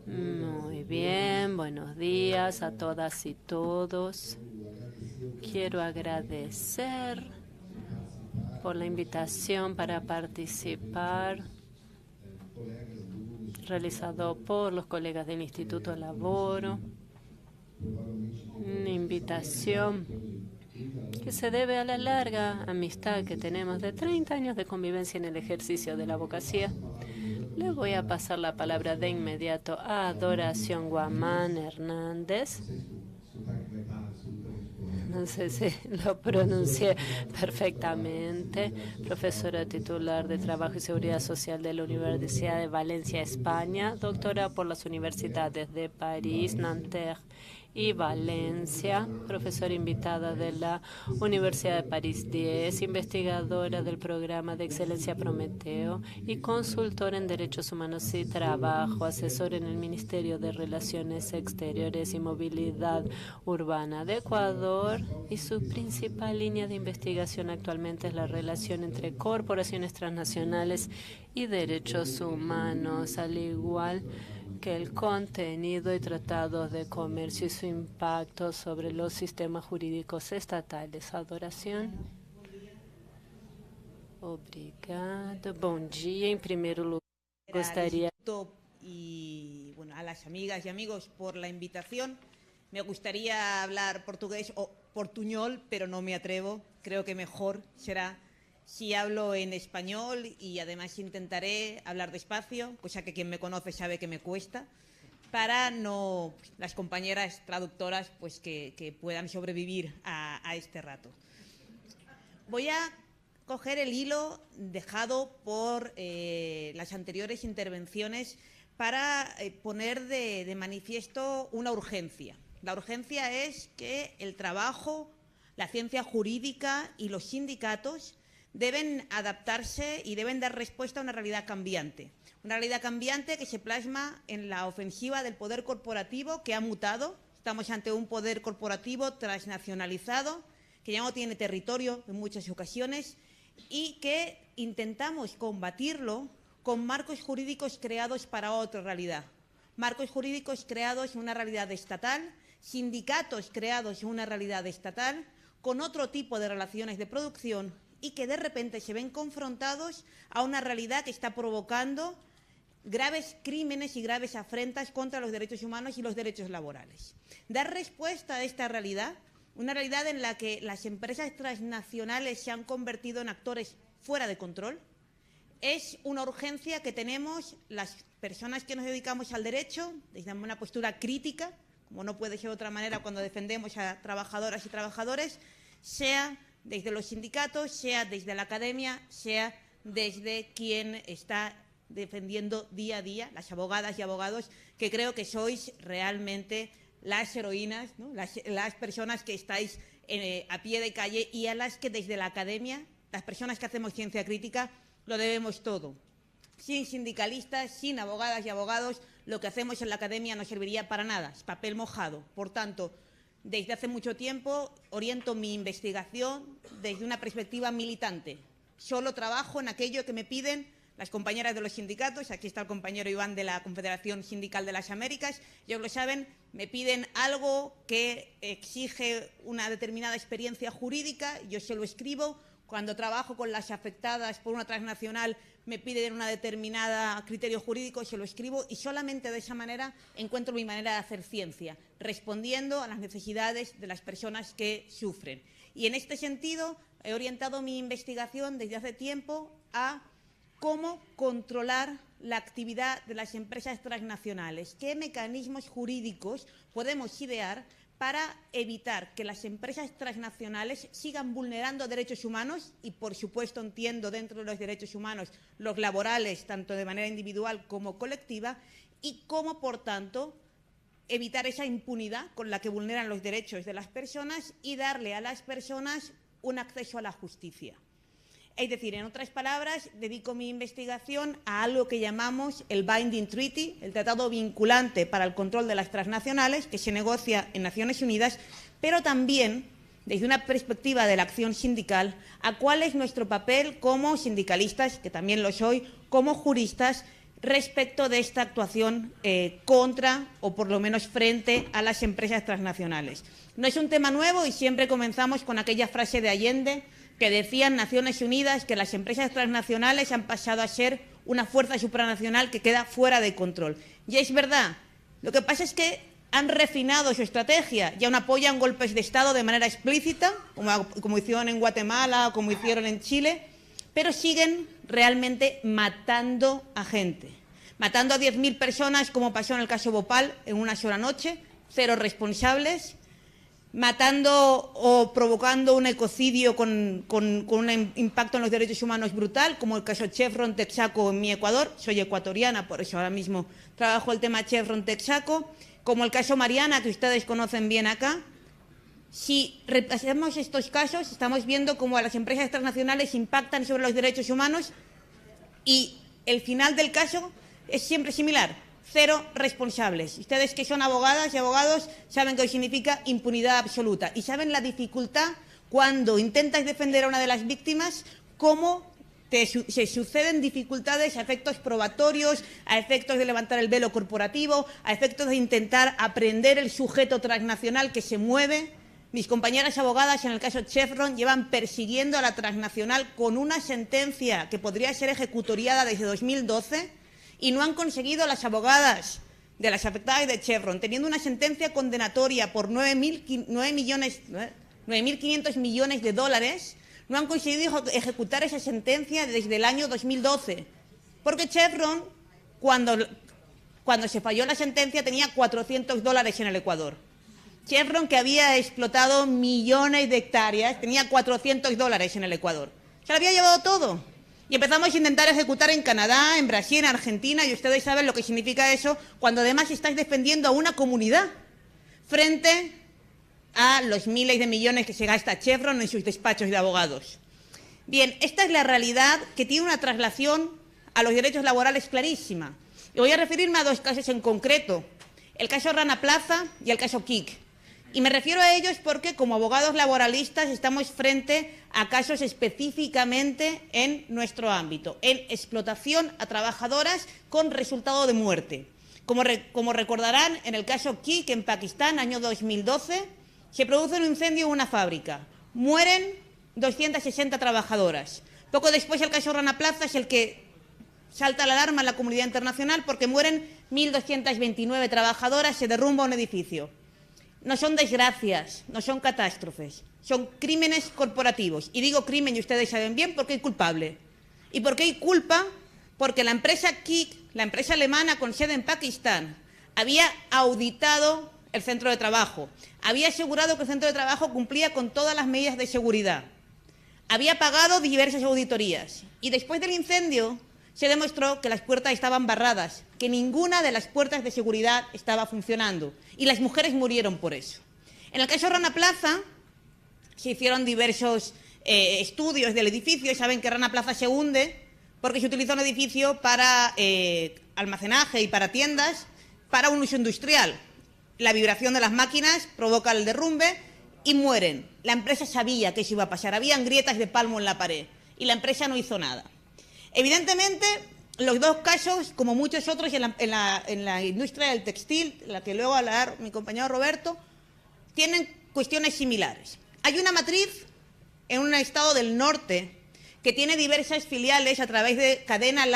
Muy bien, buenos días a todas y todos. Quiero agradecer por la invitación para participar realizado por los colegas del Instituto Laboro. Una invitación que se debe a la larga amistad que tenemos de 30 años de convivencia en el ejercicio de la abogacía. Le voy a pasar la palabra de inmediato a Adoración Guamán Hernández. No sé si lo pronuncié perfectamente. Profesora titular de Trabajo y Seguridad Social de la Universidad de Valencia, España. Doctora por las universidades de París, Nanterre y Valencia, profesora invitada de la Universidad de París 10, investigadora del programa de excelencia Prometeo y consultora en derechos humanos y trabajo, asesora en el Ministerio de Relaciones Exteriores y Movilidad Urbana de Ecuador, y su principal línea de investigación actualmente es la relación entre corporaciones transnacionales y derechos humanos, al igual que el contenido y tratados de comercio y su impacto sobre los sistemas jurídicos estatales. Adoración. Obrigado. Bom dia. En primer lugar, gustaría... Y bueno, a las amigas y amigos por la invitación. Me gustaría hablar portugués o portuñol, pero no me atrevo. Creo que mejor será si hablo en español, y además intentaré hablar despacio, cosa que quien me conoce sabe que me cuesta, para no las compañeras traductoras pues que puedan sobrevivir a este rato. Voy a coger el hilo dejado por las anteriores intervenciones para poner de manifiesto una urgencia. La urgencia es que el trabajo, la ciencia jurídica y los sindicatos deben adaptarse y deben dar respuesta a una realidad cambiante. Una realidad cambiante que se plasma en la ofensiva del poder corporativo, que ha mutado. Estamos ante un poder corporativo transnacionalizado, que ya no tiene territorio en muchas ocasiones, y que intentamos combatirlo con marcos jurídicos creados para otra realidad. Marcos jurídicos creados en una realidad estatal, sindicatos creados en una realidad estatal, con otro tipo de relaciones de producción, y que de repente se ven confrontados a una realidad que está provocando graves crímenes y graves afrentas contra los derechos humanos y los derechos laborales. Dar respuesta a esta realidad, una realidad en la que las empresas transnacionales se han convertido en actores fuera de control, es una urgencia que tenemos las personas que nos dedicamos al derecho desde una postura crítica, como no puede ser de otra manera cuando defendemos a trabajadoras y trabajadores, sea desde los sindicatos, sea desde la academia, sea desde quien está defendiendo día a día, las abogadas y abogados, que creo que sois realmente las heroínas, ¿no? las personas que estáis a pie de calle, y a las que desde la academia, las personas que hacemos ciencia crítica, lo debemos todo. Sin sindicalistas, sin abogadas y abogados, lo que hacemos en la academia no serviría para nada, es papel mojado. Por tanto, desde hace mucho tiempo oriento mi investigación desde una perspectiva militante. Solo trabajo en aquello que me piden las compañeras de los sindicatos. Aquí está el compañero Iván de la Confederación Sindical de las Américas. Ellos lo saben, me piden algo que exige una determinada experiencia jurídica, yo se lo escribo. Cuando trabajo con las afectadas por una transnacional, me piden una determinada criterio jurídico, se lo escribo, y solamente de esa manera encuentro mi manera de hacer ciencia, respondiendo a las necesidades de las personas que sufren. Y en este sentido he orientado mi investigación desde hace tiempo a cómo controlar la actividad de las empresas transnacionales, qué mecanismos jurídicos podemos idear para evitar que las empresas transnacionales sigan vulnerando derechos humanos, y por supuesto entiendo dentro de los derechos humanos los laborales, tanto de manera individual como colectiva, y cómo, por tanto, evitar esa impunidad con la que vulneran los derechos de las personas y darle a las personas un acceso a la justicia. Es decir, en otras palabras, dedico mi investigación a algo que llamamos el Binding Treaty, el tratado vinculante para el control de las transnacionales, que se negocia en Naciones Unidas, pero también, desde una perspectiva de la acción sindical, a cuál es nuestro papel como sindicalistas, que también lo soy, como juristas, respecto de esta actuación contra, o por lo menos frente a las empresas transnacionales. No es un tema nuevo y siempre comenzamos con aquella frase de Allende que decían Naciones Unidas que las empresas transnacionales han pasado a ser una fuerza supranacional que queda fuera de control. Y es verdad, lo que pasa es que han refinado su estrategia, ya no apoyan golpes de Estado de manera explícita, como hicieron en Guatemala o como hicieron en Chile, pero siguen realmente matando a gente. Matando a 10.000 personas, como pasó en el caso Bhopal, en una sola noche, 0 responsables, matando o provocando un ecocidio con un impacto en los derechos humanos brutal, como el caso Chevron Texaco en mi Ecuador. Soy ecuatoriana, por eso ahora mismo trabajo el tema Chevron Texaco, como el caso Mariana, que ustedes conocen bien acá. Si repasamos estos casos, estamos viendo cómo las empresas transnacionales impactan sobre los derechos humanos y el final del caso es siempre similar: 0 responsables. Ustedes que son abogadas y abogados saben que hoy significa impunidad absoluta y saben la dificultad cuando intentas defender a una de las víctimas, cómo se suceden dificultades a efectos probatorios, a efectos de levantar el velo corporativo, a efectos de intentar aprender el sujeto transnacional que se mueve. Mis compañeras abogadas en el caso Chevron llevan persiguiendo a la transnacional con una sentencia que podría ser ejecutoriada desde 2012 y no han conseguido las abogadas de las afectadas de Chevron, teniendo una sentencia condenatoria por 9.500 millones de dólares, no han conseguido ejecutar esa sentencia desde el año 2012. Porque Chevron, cuando se falló la sentencia, tenía $400 en el Ecuador. Chevron, que había explotado millones de hectáreas, tenía $400 en el Ecuador. Se lo había llevado todo. Y empezamos a intentar ejecutar en Canadá, en Brasil, en Argentina, y ustedes saben lo que significa eso, cuando además estáis defendiendo a una comunidad frente a los miles de millones que se gasta Chevron en sus despachos de abogados. Bien, esta es la realidad que tiene una traslación a los derechos laborales clarísima. Y voy a referirme a 2 casos en concreto, el caso Rana Plaza y el caso Kik. Y me refiero a ellos porque como abogados laboralistas estamos frente a casos específicamente en nuestro ámbito, en explotación a trabajadoras con resultado de muerte. Como recordarán, en el caso Kik, en Pakistán, año 2012, se produce un incendio en una fábrica. Mueren 260 trabajadoras. Poco después el caso Rana Plaza es el que salta la alarma en la comunidad internacional porque mueren 1.229 trabajadoras, se derrumba un edificio. No son desgracias, no son catástrofes, son crímenes corporativos. Y digo crimen, y ustedes saben bien, porque hay culpable. ¿Y por qué hay culpa? Porque la empresa Kik, la empresa alemana con sede en Pakistán, había auditado el centro de trabajo, había asegurado que el centro de trabajo cumplía con todas las medidas de seguridad, había pagado diversas auditorías y después del incendio se demostró que las puertas estaban barradas, que ninguna de las puertas de seguridad estaba funcionando y las mujeres murieron por eso. En el caso Rana Plaza se hicieron diversos estudios del edificio y saben que Rana Plaza se hunde porque se utiliza un edificio para almacenaje y para tiendas para un uso industrial. La vibración de las máquinas provoca el derrumbe y mueren. La empresa sabía que eso iba a pasar, habían grietas de pálamo en la pared y la empresa no hizo nada. Evidentemente, los 2 casos, como muchos otros en la industria del textil, la que luego hablará mi compañero Roberto, tienen cuestiones similares. Hay una matriz en un estado del norte que tiene diversas filiales a través de cadena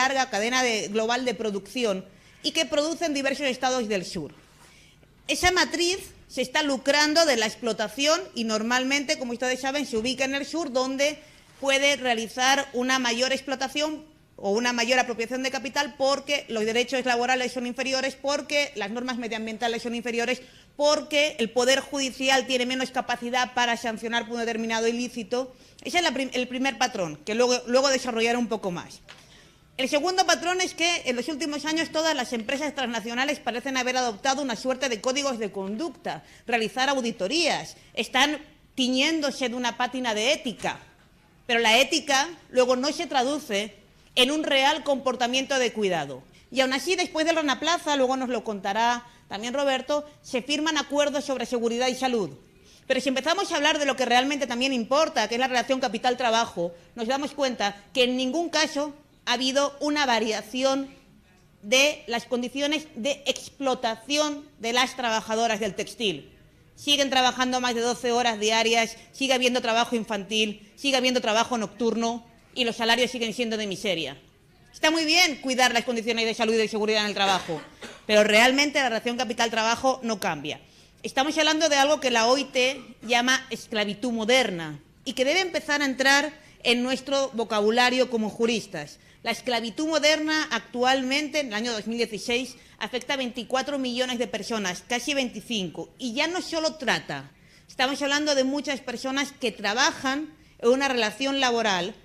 global de producción y que producen diversos estados del sur. Esa matriz se está lucrando de la explotación y normalmente, como ustedes saben, se ubica en el sur, donde puede realizar una mayor explotación o una mayor apropiación de capital porque los derechos laborales son inferiores, porque las normas medioambientales son inferiores, porque el Poder Judicial tiene menos capacidad para sancionar por un determinado ilícito. Ese es el primer patrón, que luego desarrollaré un poco más. El segundo patrón es que en los últimos años todas las empresas transnacionales parecen haber adoptado una suerte de códigos de conducta, realizar auditorías, están tiñéndose de una pátina de ética. Pero la ética luego no se traduce en un real comportamiento de cuidado. Y aún así, después de Rana Plaza, luego nos lo contará también Roberto, se firman acuerdos sobre seguridad y salud. Pero si empezamos a hablar de lo que realmente también importa, que es la relación capital-trabajo, nos damos cuenta que en ningún caso ha habido una variación de las condiciones de explotación de las trabajadoras del textil. Siguen trabajando más de 12 horas diarias, sigue habiendo trabajo infantil, sigue habiendo trabajo nocturno y los salarios siguen siendo de miseria. Está muy bien cuidar las condiciones de salud y de seguridad en el trabajo, pero realmente la relación capital-trabajo no cambia. Estamos hablando de algo que la OIT llama esclavitud moderna y que debe empezar a entrar en nuestro vocabulario como juristas. La esclavitud moderna actualmente, en el año 2016, afecta a 24 millones de personas, casi 25, y ya no solo trata. Estamos hablando de muchas personas que trabajan en una relación laboral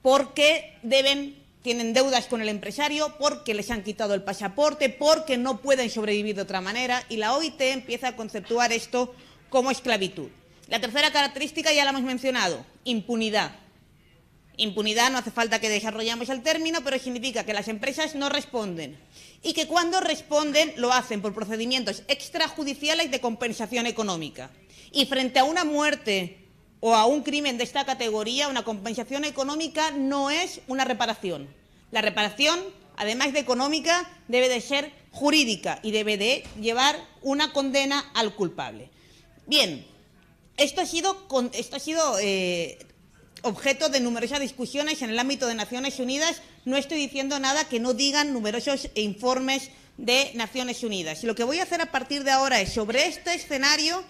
porque tienen deudas con el empresario, porque les han quitado el pasaporte, porque no pueden sobrevivir de otra manera, y la OIT empieza a conceptuar esto como esclavitud. La tercera característica ya la hemos mencionado, impunidad. Impunidad, no hace falta que desarrollemos el término, pero significa que las empresas no responden y que cuando responden lo hacen por procedimientos extrajudiciales de compensación económica. Y frente a una muerte o a un crimen de esta categoría, una compensación económica no es una reparación. La reparación, además de económica, debe de ser jurídica y debe de llevar una condena al culpable. Bien, esto ha sido objeto de numerosas discusiones en el ámbito de Naciones Unidas. No estoy diciendo nada que no digan numerosos informes de Naciones Unidas. Y lo que voy a hacer a partir de ahora es, sobre este escenario,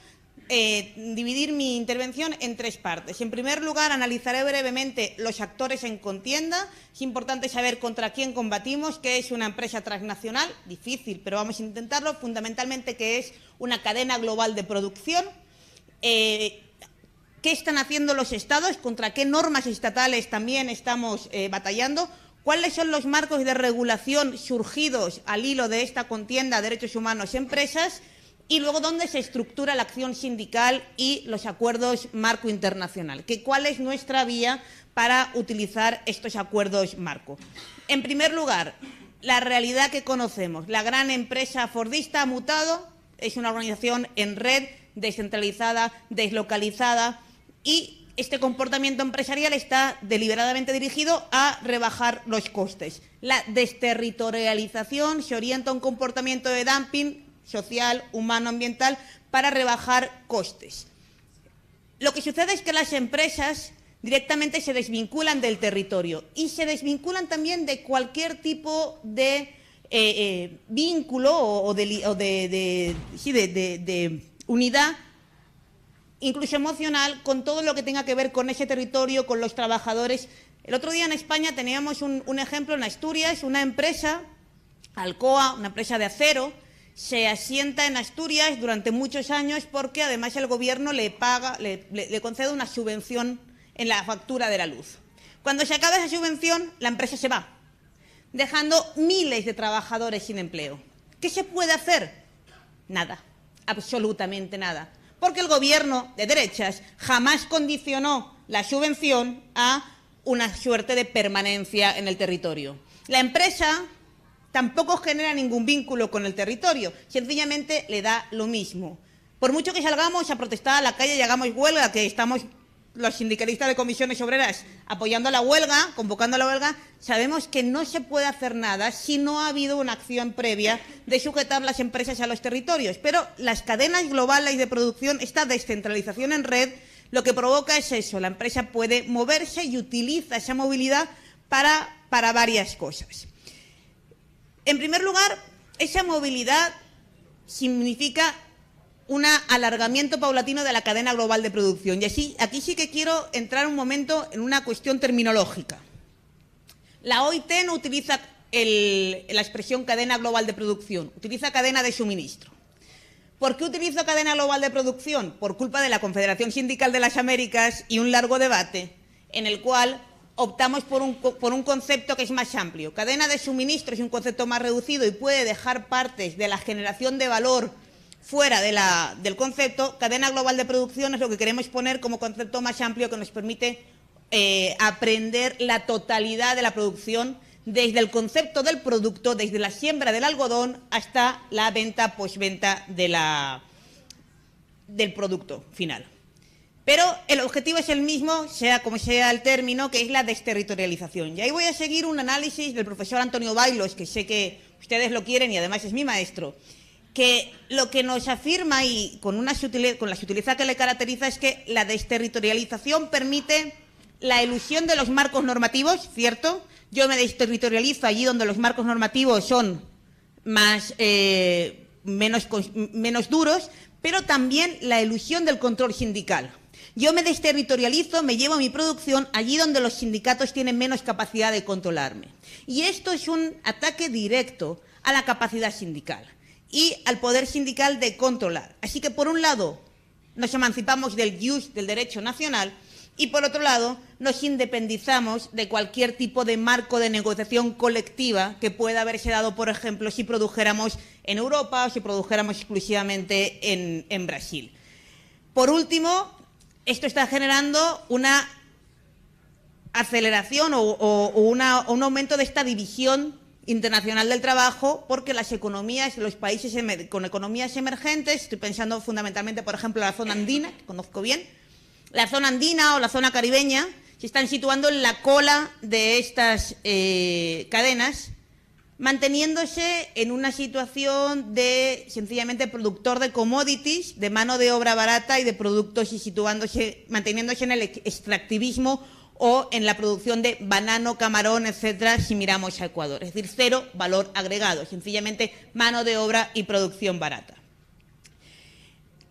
dividir mi intervención en tres partes. En primer lugar, analizaré brevemente los actores en contienda. Es importante saber contra quién combatimos, qué es una empresa transnacional, difícil, pero vamos a intentarlo. Fundamentalmente, qué es una cadena global de producción. ¿Qué están haciendo los Estados? ¿Contra qué normas estatales también estamos batallando? ¿Cuáles son los marcos de regulación surgidos al hilo de esta contienda derechos humanos empresas? Y luego, ¿dónde se estructura la acción sindical y los acuerdos marco internacional? ¿Cuál es nuestra vía para utilizar estos acuerdos marco? En primer lugar, la realidad que conocemos. La gran empresa fordista ha mutado, es una organización en red, descentralizada, deslocalizada, y este comportamiento empresarial está deliberadamente dirigido a rebajar los costes. La desterritorialización se orienta a un comportamiento de dumping social, humano, ambiental, para rebajar costes. Lo que sucede es que las empresas directamente se desvinculan del territorio y se desvinculan también de cualquier tipo de vínculo o de unidad, incluso emocional, con todo lo que tenga que ver con ese territorio, con los trabajadores. El otro día en España teníamos un ejemplo en Asturias, una empresa, Alcoa, una empresa de acero, se asienta en Asturias durante muchos años porque además el gobierno le concede una subvención en la factura de la luz. Cuando se acaba esa subvención, la empresa se va, dejando miles de trabajadores sin empleo. ¿Qué se puede hacer? Nada, absolutamente nada, porque el gobierno de derechas jamás condicionó la subvención a una suerte de permanencia en el territorio. La empresa tampoco genera ningún vínculo con el territorio, sencillamente le da lo mismo. Por mucho que salgamos a protestar a la calle y hagamos huelga, que estamos los sindicalistas de comisiones obreras apoyando la huelga, convocando a la huelga, sabemos que no se puede hacer nada si no ha habido una acción previa de sujetar las empresas a los territorios. Pero las cadenas globales de producción, esta descentralización en red, lo que provoca es eso. La empresa puede moverse y utiliza esa movilidad para varias cosas. En primer lugar, esa movilidad significa un alargamiento paulatino de la cadena global de producción. Y aquí sí que quiero entrar un momento en una cuestión terminológica. La OIT no utiliza la expresión cadena global de producción, utiliza cadena de suministro. ¿Por qué utilizo cadena global de producción? Por culpa de la Confederación Sindical de las Américas y un largo debate en el cual optamos por un concepto que es más amplio. Cadena de suministro es un concepto más reducido y puede dejar partes de la generación de valor fuera del concepto. Cadena global de producción es lo que queremos poner como concepto más amplio que nos permite aprender la totalidad de la producción, desde el concepto del producto, desde la siembra del algodón hasta la venta, postventa del producto final. Pero el objetivo es el mismo, sea como sea el término, que es la desterritorialización. Y ahí voy a seguir un análisis del profesor Antonio Bailos, que sé que ustedes lo quieren y además es mi maestro, que lo que nos afirma, y con la sutileza que le caracteriza, es que la desterritorialización permite la elusión de los marcos normativos, ¿cierto? Yo me desterritorializo allí donde los marcos normativos son menos duros, pero también la elusión del control sindical. Yo me desterritorializo, me llevo mi producción allí donde los sindicatos tienen menos capacidad de controlarme. Y esto es un ataque directo a la capacidad sindical y al poder sindical de controlar. Así que, por un lado, nos emancipamos del ius, del derecho nacional, y, por otro lado, nos independizamos de cualquier tipo de marco de negociación colectiva que pueda haberse dado, por ejemplo, si produjéramos en Europa o si produjéramos exclusivamente en Brasil. Por último, esto está generando una aceleración o un aumento de esta división internacional del trabajo, porque las economías, los países con economías emergentes, estoy pensando fundamentalmente, por ejemplo, en la zona andina, que conozco bien, la zona andina o la zona caribeña, se están situando en la cola de estas cadenas, manteniéndose en una situación de, sencillamente, productor de commodities, de mano de obra barata y de productos, y manteniéndose en el extractivismo o en la producción de banano, camarón, etcétera, si miramos a Ecuador. Es decir, cero valor agregado, sencillamente mano de obra y producción barata.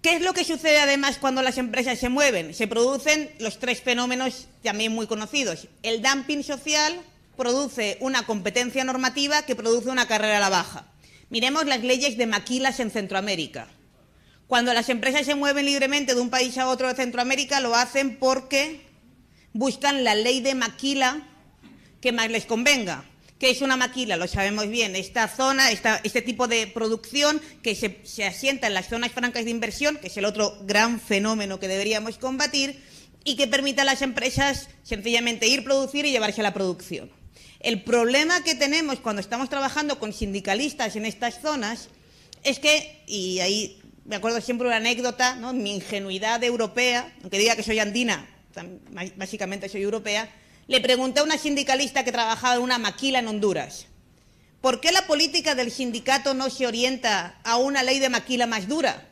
¿Qué es lo que sucede además cuando las empresas se mueven? Se producen los tres fenómenos también muy conocidos. El dumping social produce una competencia normativa que produce una carrera a la baja. Miremos las leyes de maquilas en Centroamérica. Cuando las empresas se mueven libremente de un país a otro de Centroamérica, lo hacen porque buscan la ley de maquila que más les convenga. ¿Qué es una maquila? Lo sabemos bien. Esta zona, este tipo de producción que se asienta en las zonas francas de inversión, que es el otro gran fenómeno que deberíamos combatir, y que permite a las empresas sencillamente ir, producir y llevarse a la producción. El problema que tenemos cuando estamos trabajando con sindicalistas en estas zonas es que, y ahí me acuerdo siempre una anécdota, ¿no? Mi ingenuidad europea, aunque diga que soy andina, básicamente soy europea, le pregunté a una sindicalista que trabajaba en una maquila en Honduras, ¿por qué la política del sindicato no se orienta a una ley de maquila más dura?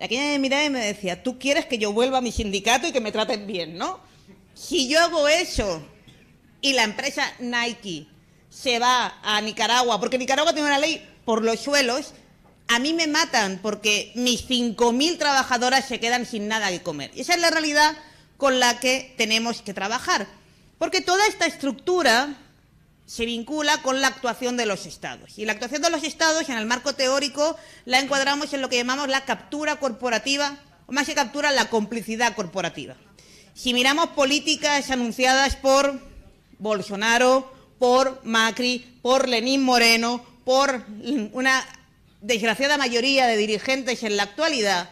Y aquella me miraba y me decía, tú quieres que yo vuelva a mi sindicato y que me traten bien, ¿no? Si yo hago eso y la empresa Nike se va a Nicaragua, porque Nicaragua tiene una ley por los suelos, a mí me matan porque mis 5.000 trabajadoras se quedan sin nada que comer. Y esa es la realidad con la que tenemos que trabajar. Porque toda esta estructura se vincula con la actuación de los Estados. Y la actuación de los Estados, en el marco teórico, la encuadramos en lo que llamamos la captura corporativa, o más que captura, la complicidad corporativa. Si miramos políticas anunciadas por Bolsonaro, por Macri, por Lenín Moreno, por una desgraciada mayoría de dirigentes en la actualidad,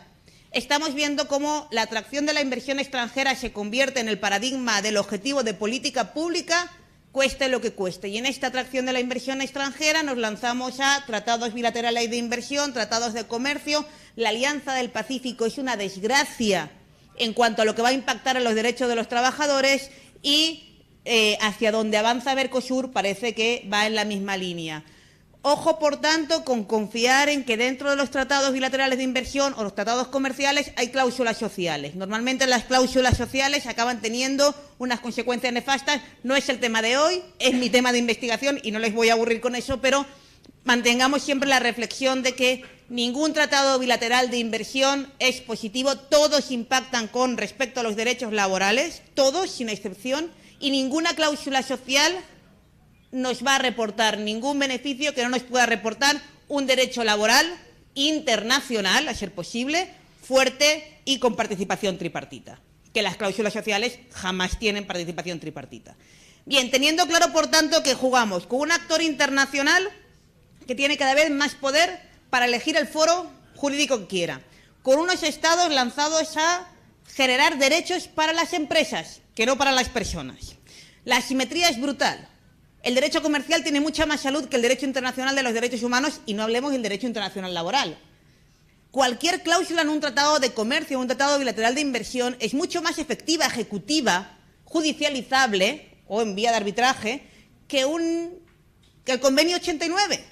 estamos viendo cómo la atracción de la inversión extranjera se convierte en el paradigma del objetivo de política pública, cueste lo que cueste. Y en esta atracción de la inversión extranjera nos lanzamos a tratados bilaterales de inversión, tratados de comercio. La Alianza del Pacífico es una desgracia en cuanto a lo que va a impactar en los derechos de los trabajadores y hacia donde avanza Mercosur parece que va en la misma línea. Ojo, por tanto, con confiar en que dentro de los tratados bilaterales de inversión o los tratados comerciales hay cláusulas sociales. Normalmente las cláusulas sociales acaban teniendo unas consecuencias nefastas. No es el tema de hoy, es mi tema de investigación y no les voy a aburrir con eso, pero mantengamos siempre la reflexión de que ningún tratado bilateral de inversión es positivo. Todos impactan con respecto a los derechos laborales, todos sin excepción, y ninguna cláusula social nos va a reportar ningún beneficio que no nos pueda reportar un derecho laboral internacional, a ser posible, fuerte y con participación tripartita, que las cláusulas sociales jamás tienen participación tripartita. Bien, teniendo claro, por tanto, que jugamos con un actor internacional que tiene cada vez más poder para elegir el foro jurídico que quiera, con unos estados lanzados a generar derechos para las empresas, que no para las personas. La asimetría es brutal. El derecho comercial tiene mucha más salud que el derecho internacional de los derechos humanos y no hablemos del derecho internacional laboral. cualquier cláusula en un tratado de comercio, un tratado bilateral de inversión, es mucho más efectiva, ejecutiva, judicializable o en vía de arbitraje que el convenio 89.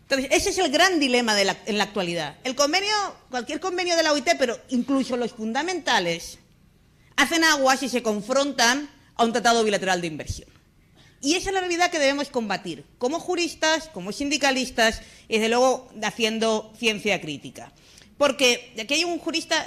Entonces, ese es el gran dilema en la actualidad. Cualquier convenio de la OIT, pero incluso los fundamentales, hacen aguas y se confrontan a un tratado bilateral de inversión. Y esa es la realidad que debemos combatir, como juristas, como sindicalistas y, desde luego, haciendo ciencia crítica. Porque aquí hay un jurista,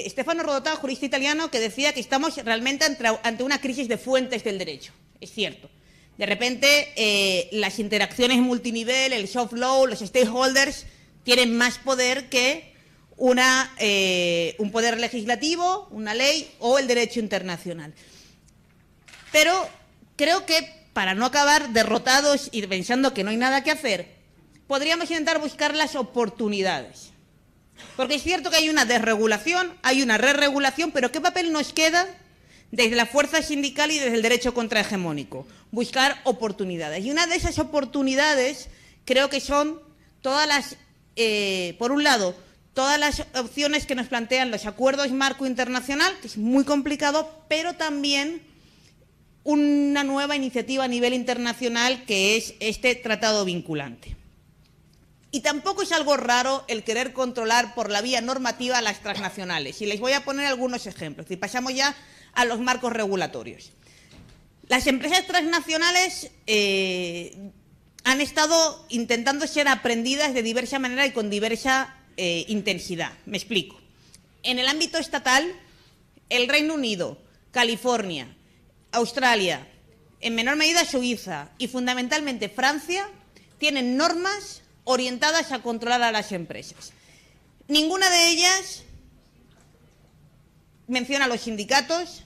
Stefano Rodotà, jurista italiano, que decía que estamos realmente ante una crisis de fuentes del derecho. Es cierto. De repente, las interacciones multinivel, el soft law, los stakeholders, tienen más poder que un poder legislativo, una ley o el derecho internacional. Pero creo que, para no acabar derrotados y pensando que no hay nada que hacer, podríamos intentar buscar las oportunidades. Porque es cierto que hay una desregulación, hay una re-regulación, pero ¿qué papel nos queda desde la fuerza sindical y desde el derecho contrahegemónico? Buscar oportunidades. Y una de esas oportunidades creo que son todas las, por un lado, todas las opciones que nos plantean los acuerdos marco internacional, que es muy complicado, pero también una nueva iniciativa a nivel internacional que es este tratado vinculante. Y tampoco es algo raro el querer controlar por la vía normativa a las transnacionales. Y les voy a poner algunos ejemplos. Y pasamos ya a los marcos regulatorios. Las empresas transnacionales han estado intentando ser aprendidas de diversa manera y con diversa intensidad. Me explico. En el ámbito estatal, el Reino Unido, California, Australia, en menor medida Suiza y fundamentalmente Francia, tienen normas orientadas a controlar a las empresas. Ninguna de ellas menciona a los sindicatos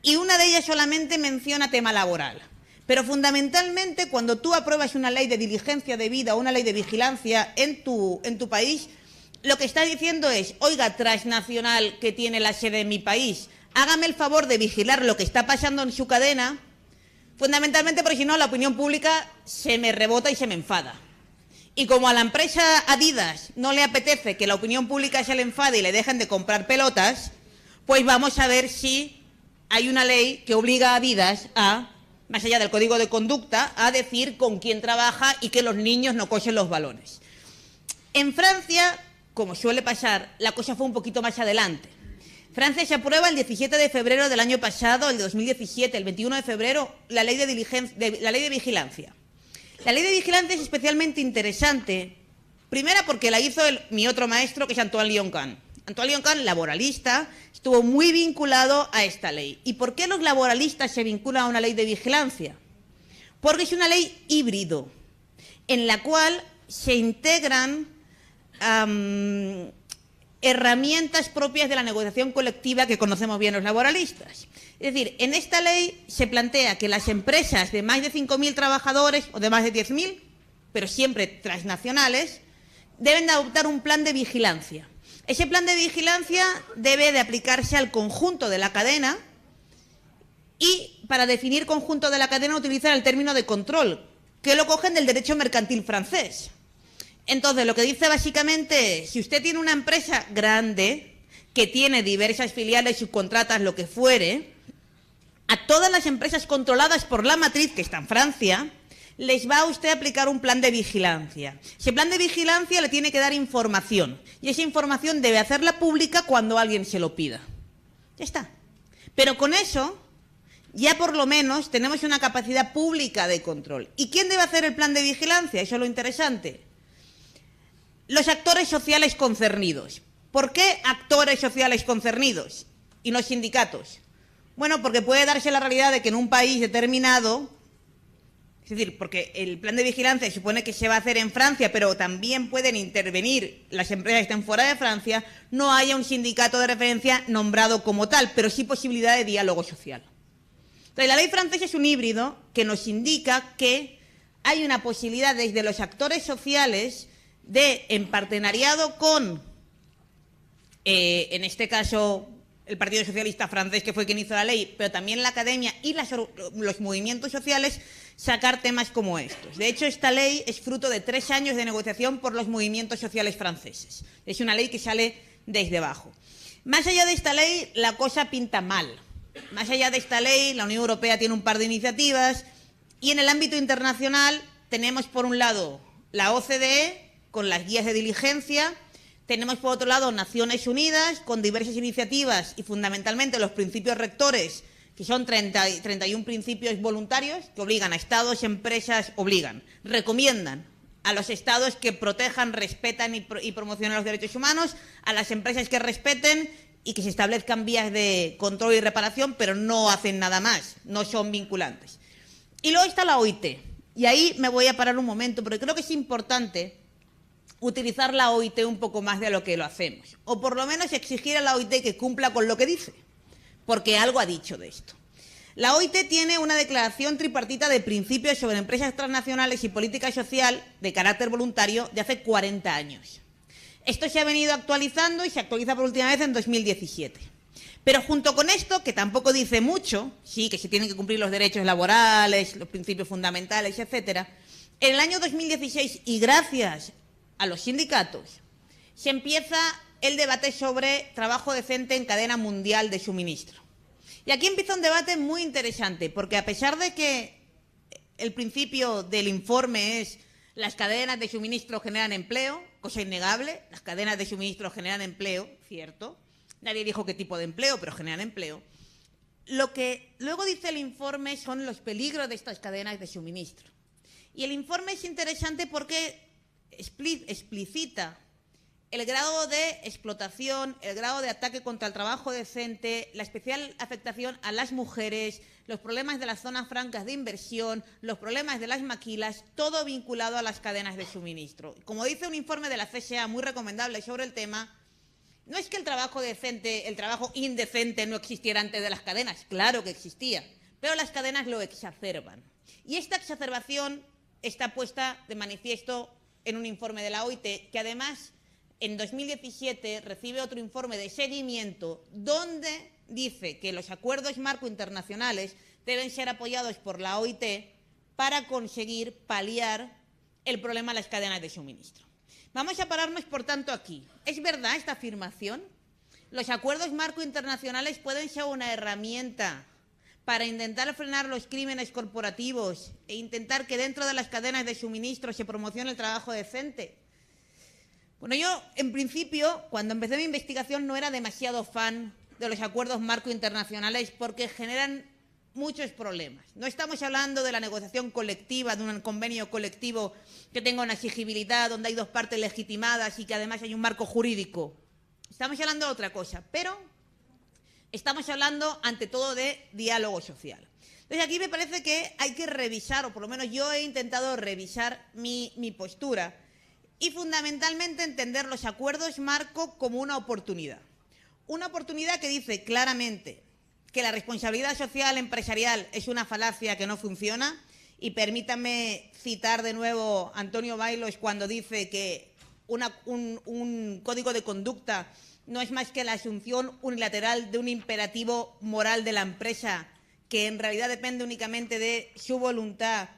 y una de ellas solamente menciona tema laboral. Pero fundamentalmente, cuando tú apruebas una ley de diligencia debida o una ley de vigilancia en tu país, lo que estás diciendo es: oiga, transnacional que tiene la sede en mi país, hágame el favor de vigilar lo que está pasando en su cadena, fundamentalmente porque si no la opinión pública se me rebota y se me enfada. Y como a la empresa Adidas no le apetece que la opinión pública se le enfade y le dejen de comprar pelotas, pues vamos a ver si hay una ley que obliga a Adidas a, más allá del código de conducta, a decir con quién trabaja y que los niños no cosen los balones. En Francia, como suele pasar, la cosa fue un poquito más adelante. Francia se aprueba el 17 de febrero del año pasado, el de 2017, el 21 de febrero, la ley de vigilancia. La ley de vigilancia es especialmente interesante, primera porque la hizo mi otro maestro, que es Antoine Lyon-Kahn. Antoine Lyon-Kahn, laboralista, estuvo muy vinculado a esta ley. ¿Y por qué los laboralistas se vinculan a una ley de vigilancia? Porque es una ley híbrido, en la cual se integran herramientas propias de la negociación colectiva que conocemos bien los laboralistas. Es decir, en esta ley se plantea que las empresas de más de 5.000 trabajadores o de más de 10.000, pero siempre transnacionales, deben de adoptar un plan de vigilancia. Ese plan de vigilancia debe de aplicarse al conjunto de la cadena y, para definir conjunto de la cadena, utilizan el término de control, que lo cogen del derecho mercantil francés. Entonces, lo que dice básicamente es: si usted tiene una empresa grande que tiene diversas filiales, subcontratas, lo que fuere, a todas las empresas controladas por la matriz, que está en Francia, les va a usted a aplicar un plan de vigilancia. Ese plan de vigilancia le tiene que dar información, y esa información debe hacerla pública cuando alguien se lo pida. Ya está. Pero con eso, ya por lo menos tenemos una capacidad pública de control. ¿Y quién debe hacer el plan de vigilancia? Eso es lo interesante. Los actores sociales concernidos. ¿Por qué actores sociales concernidos y no sindicatos? Bueno, porque puede darse la realidad de que en un país determinado, es decir, porque el plan de vigilancia se supone que se va a hacer en Francia, pero también pueden intervenir las empresas que estén fuera de Francia, no haya un sindicato de referencia nombrado como tal, pero sí posibilidad de diálogo social. Entonces, la ley francesa es un híbrido que nos indica que hay una posibilidad desde los actores sociales de, en partenariado con, en este caso, el Partido Socialista francés, que fue quien hizo la ley, pero también la academia y los movimientos sociales, sacar temas como estos. De hecho, esta ley es fruto de 3 años de negociación por los movimientos sociales franceses. Es una ley que sale desde abajo. Más allá de esta ley, la cosa pinta mal. Más allá de esta ley, la Unión Europea tiene un par de iniciativas y en el ámbito internacional tenemos, por un lado, la OCDE con las guías de diligencia. Tenemos, por otro lado, Naciones Unidas, con diversas iniciativas y, fundamentalmente, los principios rectores, que son 31 principios voluntarios que obligan a estados, empresas, recomiendan a los estados que protejan, respetan y promocionen los derechos humanos, a las empresas que respeten y que se establezcan vías de control y reparación, pero no hacen nada más, no son vinculantes. Y luego está la OIT, y ahí me voy a parar un momento, porque creo que es importante utilizar la OIT un poco más de lo que lo hacemos, o por lo menos exigir a la OIT que cumpla con lo que dice, porque algo ha dicho de esto. La OIT tiene una declaración tripartita de principios sobre empresas transnacionales y política social de carácter voluntario de hace 40 años. Esto se ha venido actualizando y se actualiza por última vez en 2017. Pero junto con esto, que tampoco dice mucho, sí, que se tienen que cumplir los derechos laborales, los principios fundamentales, etcétera, en el año 2016, y gracias a los sindicatos, se empieza el debate sobre trabajo decente en cadena mundial de suministro. Y aquí empieza un debate muy interesante, porque a pesar de que el principio del informe es las cadenas de suministro generan empleo, cosa innegable, las cadenas de suministro generan empleo, cierto, nadie dijo qué tipo de empleo, pero generan empleo. Lo que luego dice el informe son los peligros de estas cadenas de suministro. Y el informe es interesante porque explicita el grado de explotación, el grado de ataque contra el trabajo decente, la especial afectación a las mujeres, los problemas de las zonas francas de inversión, los problemas de las maquilas, todo vinculado a las cadenas de suministro. Como dice un informe de la CSA muy recomendable sobre el tema, no es que el trabajo decente, el trabajo indecente no existiera antes de las cadenas, claro que existía, pero las cadenas lo exacerban. Y esta exacerbación está puesta de manifiesto en un informe de la OIT, que además en 2017 recibe otro informe de seguimiento donde dice que los acuerdos marco internacionales deben ser apoyados por la OIT para conseguir paliar el problema de las cadenas de suministro. Vamos a pararnos, por tanto, aquí. ¿Es verdad esta afirmación? ¿Los acuerdos marco internacionales pueden ser una herramienta para intentar frenar los crímenes corporativos e intentar que dentro de las cadenas de suministro se promocione el trabajo decente? Bueno, yo, en principio, cuando empecé mi investigación no era demasiado fan de los acuerdos marco internacionales porque generan muchos problemas. No estamos hablando de la negociación colectiva, de un convenio colectivo que tenga una exigibilidad, donde hay dos partes legitimadas y que además hay un marco jurídico. Estamos hablando de otra cosa, pero estamos hablando, ante todo, de diálogo social. Entonces, aquí me parece que hay que revisar, o por lo menos yo he intentado revisar mi postura y, fundamentalmente, entender los acuerdos marco como una oportunidad. Una oportunidad que dice claramente que la responsabilidad social empresarial es una falacia que no funciona. Y permítanme citar de nuevo a Antonio Bailos cuando dice que un código de conducta no es más que la asunción unilateral de un imperativo moral de la empresa que en realidad depende únicamente de su voluntad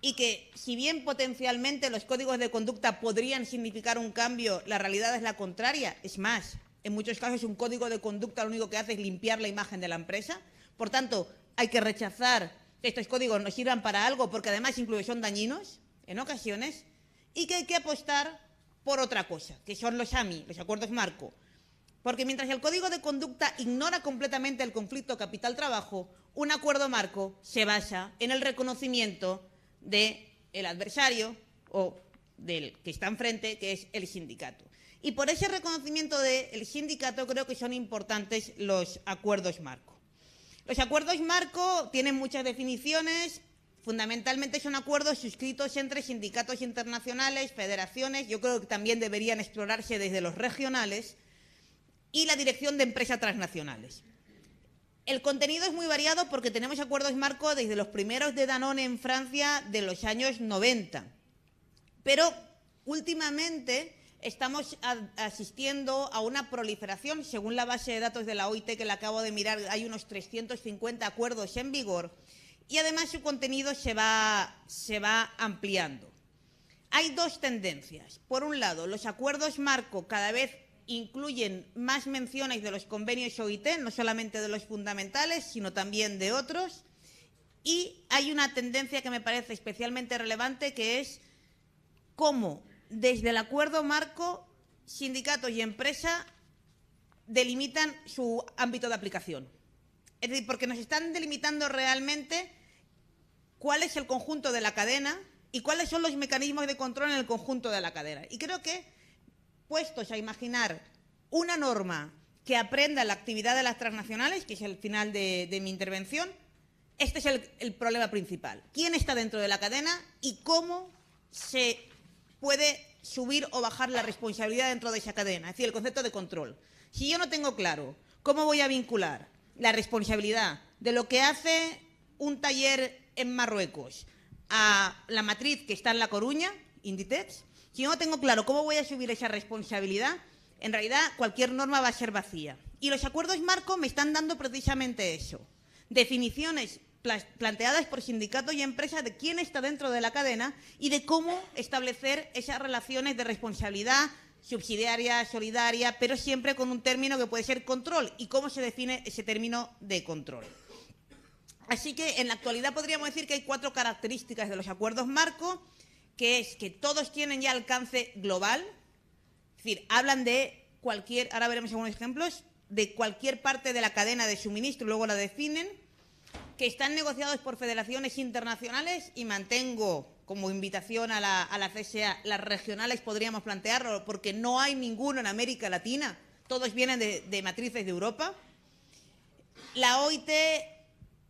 y que, si bien potencialmente los códigos de conducta podrían significar un cambio, la realidad es la contraria. Es más, en muchos casos un código de conducta lo único que hace es limpiar la imagen de la empresa. Por tanto, hay que rechazar que estos códigos nos sirvan para algo porque además incluso son dañinos en ocasiones y que hay que apostar por otra cosa, que son los AMI, los acuerdos marco. Porque mientras el código de conducta ignora completamente el conflicto capital-trabajo, un acuerdo marco se basa en el reconocimiento del adversario o del que está enfrente, que es el sindicato. Y por ese reconocimiento del sindicato creo que son importantes los acuerdos marco. Los acuerdos marco tienen muchas definiciones. Fundamentalmente son acuerdos suscritos entre sindicatos internacionales, federaciones, yo creo que también deberían explorarse desde los regionales, y la dirección de empresas transnacionales. El contenido es muy variado porque tenemos acuerdos marco desde los primeros de Danone en Francia de los años 90. Pero últimamente estamos asistiendo a una proliferación, según la base de datos de la OIT que la acabo de mirar, hay unos 350 acuerdos en vigor y además su contenido se va ampliando. Hay dos tendencias. Por un lado, los acuerdos marco cada vez incluyen más menciones de los convenios OIT, no solamente de los fundamentales, sino también de otros. Y hay una tendencia que me parece especialmente relevante, que es cómo desde el acuerdo marco sindicatos y empresa delimitan su ámbito de aplicación. Es decir, porque nos están delimitando realmente cuál es el conjunto de la cadena y cuáles son los mecanismos de control en el conjunto de la cadena. Y creo que, puestos a imaginar una norma que aprenda la actividad de las transnacionales, que es el final de mi intervención, este es el problema principal. ¿Quién está dentro de la cadena y cómo se puede subir o bajar la responsabilidad dentro de esa cadena? Es decir, el concepto de control. Si yo no tengo claro cómo voy a vincular la responsabilidad de lo que hace un taller en Marruecos a la matriz que está en La Coruña, Inditex, si no tengo claro cómo voy a subir esa responsabilidad, en realidad cualquier norma va a ser vacía. Y los acuerdos marco me están dando precisamente eso. Definiciones planteadas por sindicatos y empresas de quién está dentro de la cadena y de cómo establecer esas relaciones de responsabilidad subsidiaria, solidaria, pero siempre con un término que puede ser control y cómo se define ese término de control. Así que en la actualidad podríamos decir que hay 4 características de los acuerdos marco, que es que todos tienen ya alcance global, es decir, hablan de cualquier, ahora veremos algunos ejemplos, de cualquier parte de la cadena de suministro, luego la definen, que están negociados por federaciones internacionales y mantengo como invitación a la CSA, las regionales podríamos plantearlo porque no hay ninguno en América Latina, todos vienen de matrices de Europa. La OIT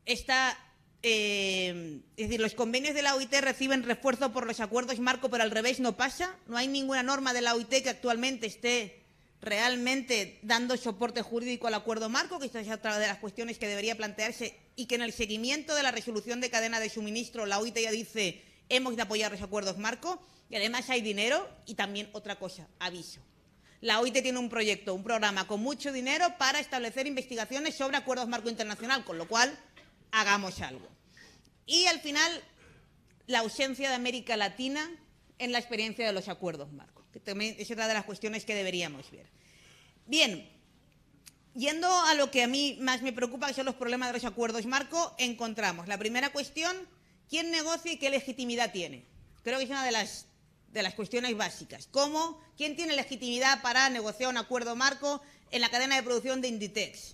está, es decir, los convenios de la OIT reciben refuerzo por los acuerdos marco, pero al revés no pasa. No hay ninguna norma de la OIT que actualmente esté realmente dando soporte jurídico al acuerdo marco, que esta es otra de las cuestiones que debería plantearse y que en el seguimiento de la resolución de cadena de suministro la OIT ya dice hemos de apoyar los acuerdos marco y además hay dinero y también otra cosa, aviso. La OIT tiene un proyecto, un programa con mucho dinero para establecer investigaciones sobre acuerdos marco internacional, con lo cual hagamos algo. Y al final, la ausencia de América Latina en la experiencia de los acuerdos marco, que también es otra de las cuestiones que deberíamos ver. Bien, yendo a lo que a mí más me preocupa, que son los problemas de los acuerdos marco, encontramos la primera cuestión, ¿quién negocia y qué legitimidad tiene? Creo que es una de las cuestiones básicas. ¿Quién tiene legitimidad para negociar un acuerdo marco en la cadena de producción de Inditex?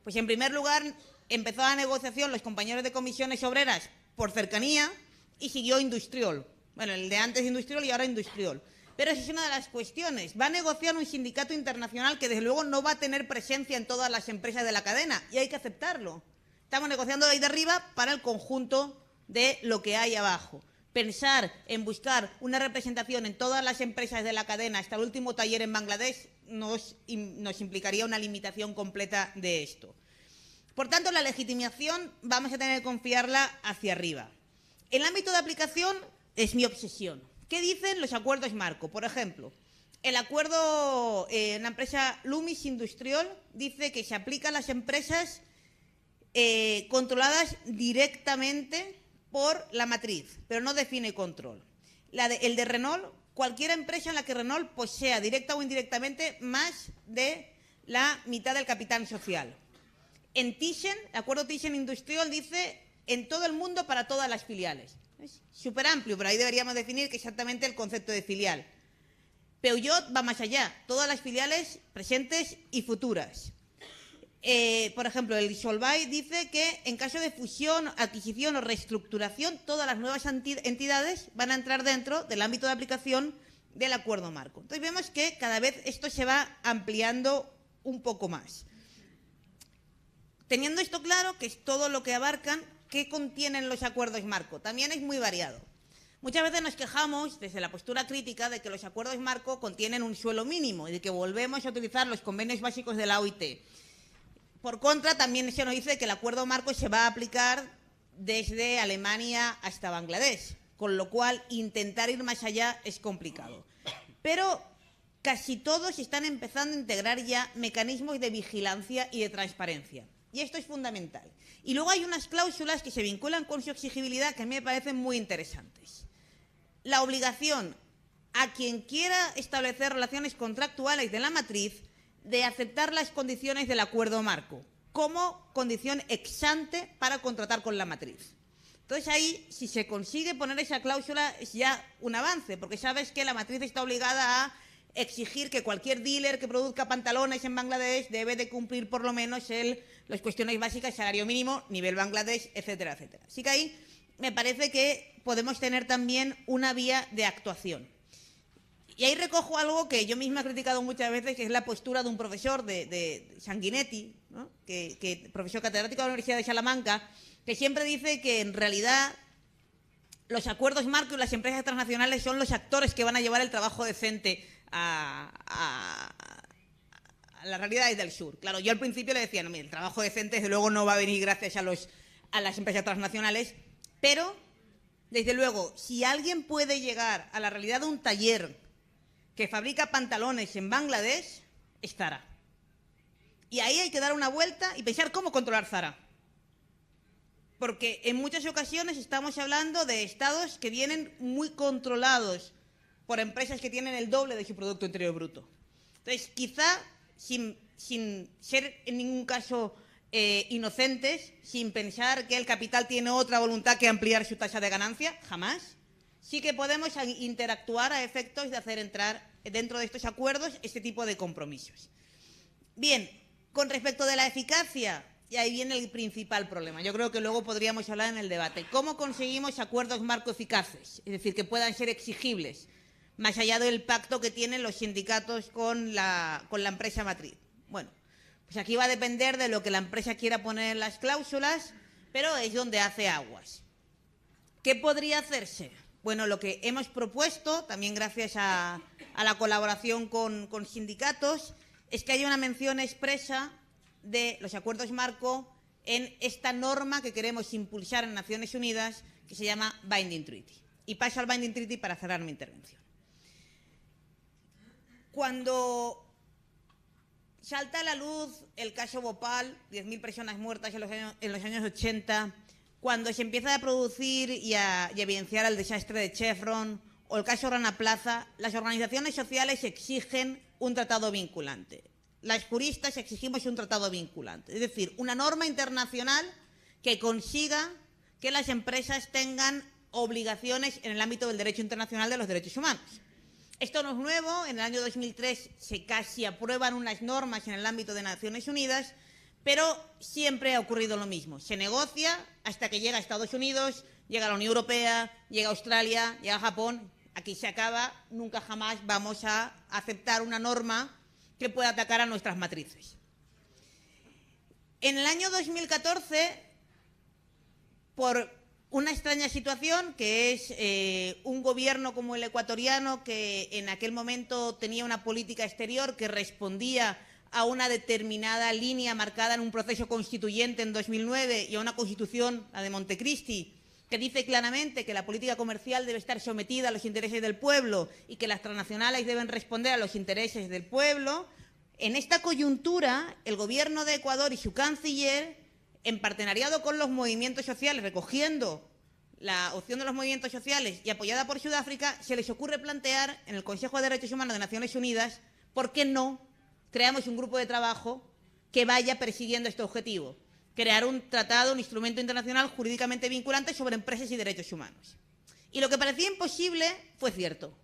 Pues en primer lugar, empezó la negociación los compañeros de comisiones obreras por cercanía y siguió Industriol. Bueno, el de antes Industriol y ahora Industriol. Pero esa es una de las cuestiones. Va a negociar un sindicato internacional que desde luego no va a tener presencia en todas las empresas de la cadena y hay que aceptarlo. Estamos negociando de ahí de arriba para el conjunto de lo que hay abajo. Pensar en buscar una representación en todas las empresas de la cadena hasta el último taller en Bangladesh nos implicaría una limitación completa de esto. Por tanto, la legitimación vamos a tener que confiarla hacia arriba. El ámbito de aplicación es mi obsesión. ¿Qué dicen los acuerdos marco? Por ejemplo, el acuerdo en la empresa Lumis Industriol dice que se aplica a las empresas controladas directamente por la matriz, pero no define control. El de Renault, cualquier empresa en la que Renault posea directa o indirectamente más de la mitad del capital social. En Thyssen, el acuerdo Thyssen Industrial dice en todo el mundo para todas las filiales. Es súper amplio, pero ahí deberíamos definir exactamente el concepto de filial. Peugeot va más allá, todas las filiales presentes y futuras. Por ejemplo, el Solvay dice que en caso de fusión, adquisición o reestructuración, todas las nuevas entidades van a entrar dentro del ámbito de aplicación del acuerdo marco. Entonces vemos que cada vez esto se va ampliando un poco más. Teniendo esto claro, que es todo lo que abarcan, ¿qué contienen los acuerdos marco? También es muy variado. Muchas veces nos quejamos, desde la postura crítica, de que los acuerdos marco contienen un suelo mínimo y de que volvemos a utilizar los convenios básicos de la OIT. Por contra, también se nos dice que el acuerdo marco se va a aplicar desde Alemania hasta Bangladesh, con lo cual intentar ir más allá es complicado. pero casi todos están empezando a integrar ya mecanismos de vigilancia y de transparencia. Y esto es fundamental. Y luego hay unas cláusulas que se vinculan con su exigibilidad que a mí me parecen muy interesantes. La obligación a quien quiera establecer relaciones contractuales de la matriz de aceptar las condiciones del acuerdo marco como condición ex ante para contratar con la matriz. Entonces ahí, si se consigue poner esa cláusula, es ya un avance, porque sabes que la matriz está obligada a exigir que cualquier dealer que produzca pantalones en Bangladesh debe de cumplir por lo menos las cuestiones básicas, salario mínimo, nivel Bangladesh, etcétera, etcétera. Así que ahí me parece que podemos tener también una vía de actuación. Y ahí recojo algo que yo misma he criticado muchas veces, que es la postura de un profesor de Sanguinetti, ¿no? Profesor catedrático de la Universidad de Salamanca, que siempre dice que en realidad los acuerdos marco y las empresas transnacionales son los actores que van a llevar el trabajo decente a las realidades del sur. Claro, yo al principio le decía, no, mire, el trabajo decente desde luego no va a venir gracias a las empresas transnacionales, pero desde luego, si alguien puede llegar a la realidad de un taller que fabrica pantalones en Bangladesh, es Zara. Y ahí hay que dar una vuelta y pensar cómo controlar Zara. Porque en muchas ocasiones estamos hablando de estados que vienen muy controlados por empresas que tienen el doble de su Producto Interior Bruto. Entonces, quizá, sin ser en ningún caso inocentes, sin pensar que el capital tiene otra voluntad que ampliar su tasa de ganancia, jamás, sí que podemos interactuar a efectos de hacer entrar dentro de estos acuerdos este tipo de compromisos. Bien, con respecto de la eficacia, y ahí viene el principal problema. Yo creo que luego podríamos hablar en el debate. ¿Cómo conseguimos acuerdos marco eficaces? Es decir, que puedan ser exigibles, más allá del pacto que tienen los sindicatos con la empresa matriz. Bueno, pues aquí va a depender de lo que la empresa quiera poner en las cláusulas, pero es donde hace aguas. ¿Qué podría hacerse? Bueno, lo que hemos propuesto, también gracias a la colaboración con sindicatos, es que haya una mención expresa de los acuerdos marco en esta norma que queremos impulsar en Naciones Unidas, que se llama Binding Treaty. Y paso al Binding Treaty para cerrar mi intervención. Cuando salta a la luz el caso Bhopal, 10.000 personas muertas en los años 80, cuando se empieza a producir y a evidenciar el desastre de Chevron o el caso Rana Plaza, las organizaciones sociales exigen un tratado vinculante. Las juristas exigimos un tratado vinculante, es decir, una norma internacional que consiga que las empresas tengan obligaciones en el ámbito del derecho internacional de los derechos humanos. Esto no es nuevo, en el año 2003 se casi aprueban unas normas en el ámbito de Naciones Unidas, pero siempre ha ocurrido lo mismo. Se negocia hasta que llega a Estados Unidos, llega a la Unión Europea, llega a Australia, llega a Japón. Aquí se acaba, nunca jamás vamos a aceptar una norma que pueda atacar a nuestras matrices. En el año 2014, por una extraña situación, que es un gobierno como el ecuatoriano, que en aquel momento tenía una política exterior que respondía a una determinada línea marcada en un proceso constituyente en 2009 y a una constitución, la de Montecristi, que dice claramente que la política comercial debe estar sometida a los intereses del pueblo y que las transnacionales deben responder a los intereses del pueblo. En esta coyuntura, el gobierno de Ecuador y su canciller, en partenariado con los movimientos sociales, recogiendo la opción de los movimientos sociales y apoyada por Sudáfrica, se les ocurre plantear en el Consejo de Derechos Humanos de Naciones Unidas, ¿por qué no creamos un grupo de trabajo que vaya persiguiendo este objetivo? Crear un tratado, un instrumento internacional jurídicamente vinculante sobre empresas y derechos humanos. Y lo que parecía imposible fue cierto.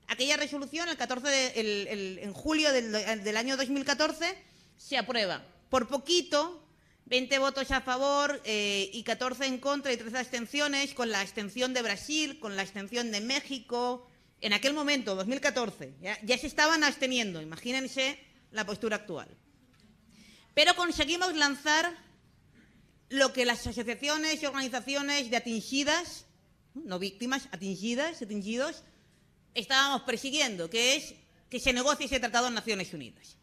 Aquella resolución, en julio del año 2014, se aprueba. Por poquito, 20 votos a favor y 14 en contra y 13 abstenciones, con la abstención de Brasil, con la abstención de México. En aquel momento, 2014, ya se estaban absteniendo, imagínense la postura actual. Pero conseguimos lanzar lo que las asociaciones y organizaciones de atingidas, no víctimas, atingidos, estábamos persiguiendo, que es que se negocie ese tratado en Naciones Unidas.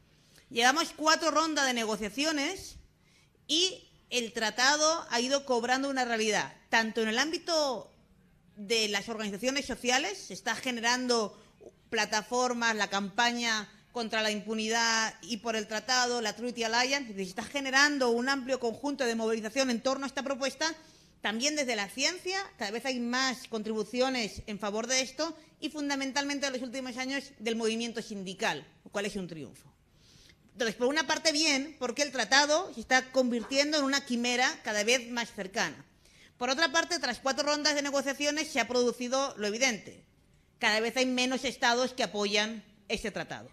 Llevamos 4 rondas de negociaciones y el tratado ha ido cobrando una realidad, tanto en el ámbito de las organizaciones sociales, se está generando plataformas, la campaña contra la impunidad y por el tratado, la Treaty Alliance, se está generando un amplio conjunto de movilización en torno a esta propuesta. También desde la ciencia, cada vez hay más contribuciones en favor de esto y fundamentalmente en los últimos años del movimiento sindical, lo cual es un triunfo. Entonces, por una parte bien, porque el tratado se está convirtiendo en una quimera cada vez más cercana. Por otra parte, tras 4 rondas de negociaciones se ha producido lo evidente. Cada vez hay menos estados que apoyan este tratado.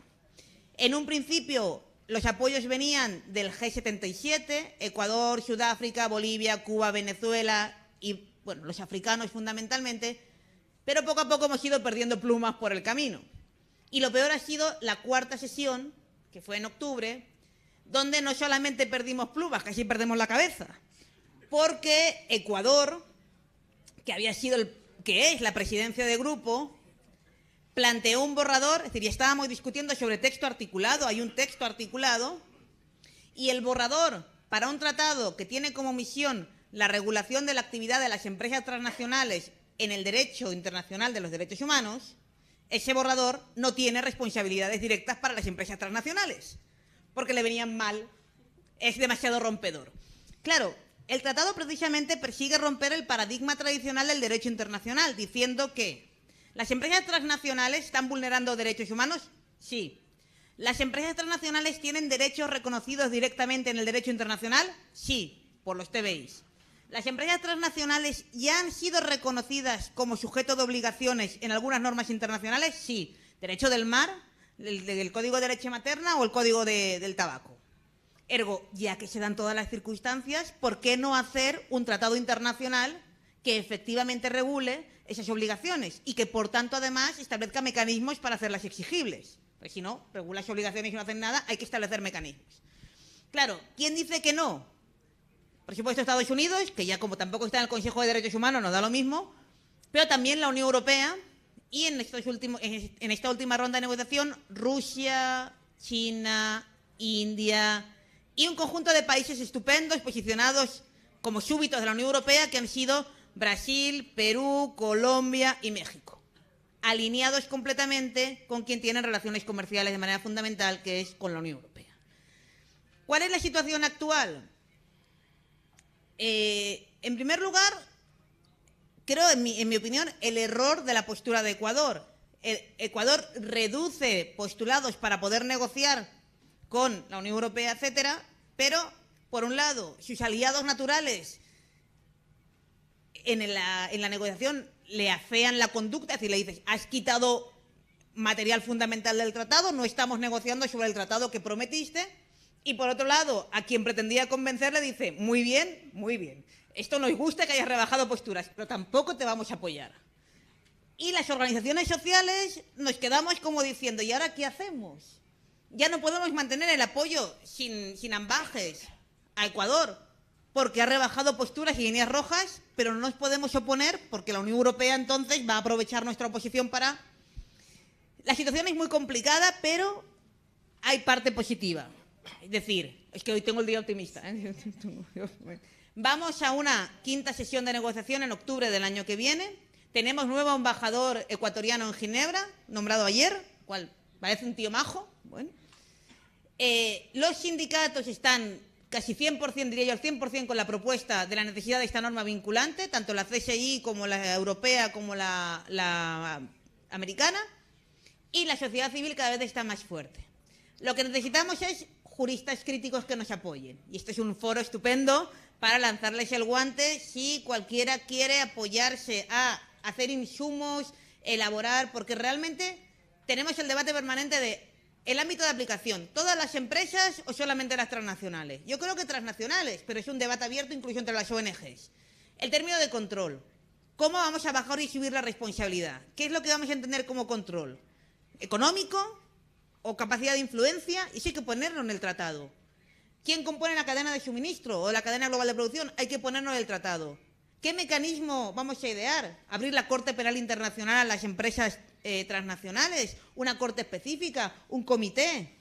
En un principio, los apoyos venían del G77, Ecuador, Sudáfrica, Bolivia, Cuba, Venezuela y, bueno, los africanos fundamentalmente, pero poco a poco hemos ido perdiendo plumas por el camino. Y lo peor ha sido la 4ª sesión, que fue en octubre, donde no solamente perdimos plumas, casi perdemos la cabeza, porque Ecuador, que es la presidencia de grupo, planteó un borrador, es decir, ya estábamos discutiendo sobre texto articulado, hay un texto articulado, y el borrador para un tratado que tiene como misión la regulación de la actividad de las empresas transnacionales en el derecho internacional de los derechos humanos, ese borrador no tiene responsabilidades directas para las empresas transnacionales, porque le venían mal, es demasiado rompedor. Claro, el tratado precisamente persigue romper el paradigma tradicional del derecho internacional, diciendo que ¿las empresas transnacionales están vulnerando derechos humanos? Sí. ¿Las empresas transnacionales tienen derechos reconocidos directamente en el derecho internacional? Sí, por los TBIs. ¿Las empresas transnacionales ya han sido reconocidas como sujeto de obligaciones en algunas normas internacionales? Sí. ¿Derecho del mar, el Código de Leche Materna o el Código del Tabaco? Ergo, ya que se dan todas las circunstancias, ¿por qué no hacer un tratado internacional que efectivamente regule esas obligaciones y que, por tanto, además, establezca mecanismos para hacerlas exigibles? Porque si no, regulas obligaciones y no hacen nada, hay que establecer mecanismos. Claro, ¿quién dice que no? Por supuesto, Estados Unidos, que ya como tampoco está en el Consejo de Derechos Humanos, nos da lo mismo, pero también la Unión Europea y en esta última ronda de negociación, Rusia, China, India y un conjunto de países estupendos posicionados como súbditos de la Unión Europea, que han sido Brasil, Perú, Colombia y México, alineados completamente con quien tienen relaciones comerciales de manera fundamental, que es con la Unión Europea. ¿Cuál es la situación actual? En primer lugar, creo, en mi opinión, el error de la postura de Ecuador. Ecuador reduce postulados para poder negociar con la Unión Europea, etcétera, pero, por un lado, sus aliados naturales en la negociación le afean la conducta, es decir, le dices, has quitado material fundamental del tratado, no estamos negociando sobre el tratado que prometiste, y por otro lado, a quien pretendía convencer le dice, muy bien, esto nos gusta que hayas rebajado posturas, pero tampoco te vamos a apoyar. Y las organizaciones sociales nos quedamos como diciendo, ¿y ahora qué hacemos? Ya no podemos mantener el apoyo sin ambajes a Ecuador, porque ha rebajado posturas y líneas rojas, pero no nos podemos oponer porque la Unión Europea entonces va a aprovechar nuestra oposición para... La situación es muy complicada, pero hay parte positiva. Es decir, es que hoy tengo el día optimista, ¿eh? Vamos a una 5ª sesión de negociación en octubre del año que viene. Tenemos nuevo embajador ecuatoriano en Ginebra, nombrado ayer, cual parece un tío majo. Bueno. Los sindicatos están casi 100%, diría yo, al 100% con la propuesta de la necesidad de esta norma vinculante, tanto la CSI como la europea como la americana, y la sociedad civil cada vez está más fuerte. Lo que necesitamos es juristas críticos que nos apoyen, y este es un foro estupendo para lanzarles el guante si cualquiera quiere apoyarse a hacer insumos, elaborar, porque realmente tenemos el debate permanente de el ámbito de aplicación, ¿todas las empresas o solamente las transnacionales? Yo creo que transnacionales, pero es un debate abierto incluso entre las ONGs. El término de control, ¿cómo vamos a bajar y subir la responsabilidad? ¿Qué es lo que vamos a entender como control? ¿Económico o capacidad de influencia? Y sí hay que ponerlo en el tratado. ¿Quién compone la cadena de suministro o la cadena global de producción? Hay que ponerlo en el tratado. ¿Qué mecanismo vamos a idear? ¿Abrir la Corte Penal Internacional a las empresas transnacionales? ¿Una corte específica? ¿Un comité?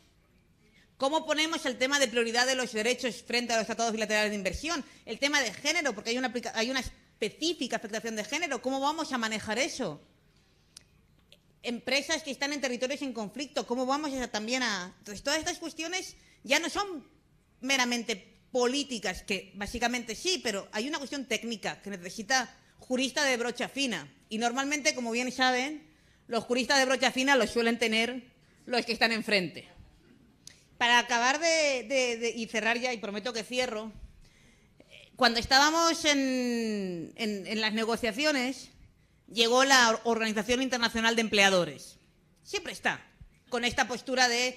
¿Cómo ponemos el tema de prioridad de los derechos frente a los tratados bilaterales de inversión? El tema de género, porque hay una específica afectación de género. ¿Cómo vamos a manejar eso? empresas que están en territorios en conflicto, cómo vamos también a... Entonces, todas estas cuestiones ya no son meramente políticas, que básicamente sí, pero hay una cuestión técnica que necesita jurista de brocha fina. Y normalmente, como bien saben, los juristas de brocha fina los suelen tener los que están enfrente. Para acabar y cerrar ya, y prometo que cierro, cuando estábamos en las negociaciones, llegó la Organización Internacional de Empleadores. Siempre está con esta postura de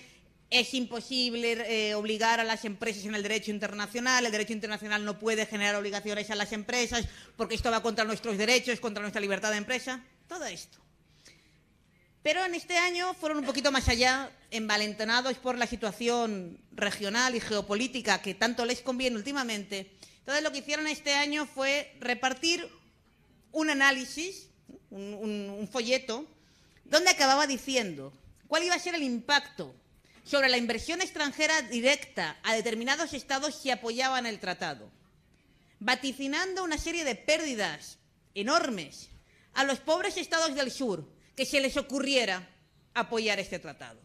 es imposible obligar a las empresas en el derecho internacional no puede generar obligaciones a las empresas porque esto va contra nuestros derechos, contra nuestra libertad de empresa, todo esto. Pero en este año fueron un poquito más allá, envalentonados por la situación regional y geopolítica que tanto les conviene últimamente. Entonces lo que hicieron este año fue repartir un análisis, un folleto, donde acababa diciendo cuál iba a ser el impacto sobre la inversión extranjera directa a determinados estados si apoyaban el tratado, vaticinando una serie de pérdidas enormes a los pobres estados del sur que se les ocurriera apoyar este tratado.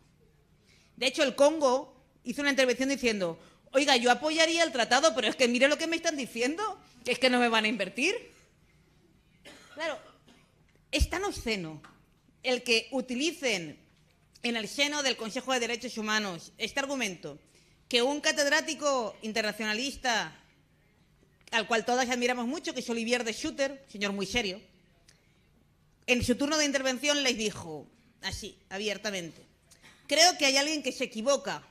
De hecho, el Congo hizo una intervención diciendo, oiga, yo apoyaría el tratado, pero es que mire lo que me están diciendo, que es que no me van a invertir. Claro, es tan obsceno el que utilicen en el seno del Consejo de Derechos Humanos este argumento que un catedrático internacionalista al cual todas admiramos mucho, que es Olivier de Schutter, señor muy serio, en su turno de intervención les dijo, así, abiertamente, creo que hay alguien que se equivoca.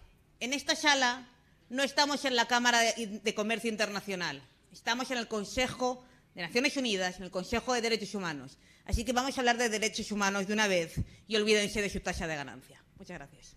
En esta sala no estamos en la Cámara de Comercio Internacional, estamos en el Consejo de Naciones Unidas, en el Consejo de Derechos Humanos. Así que vamos a hablar de derechos humanos de una vez y olvídense de su tasa de ganancia. Muchas gracias.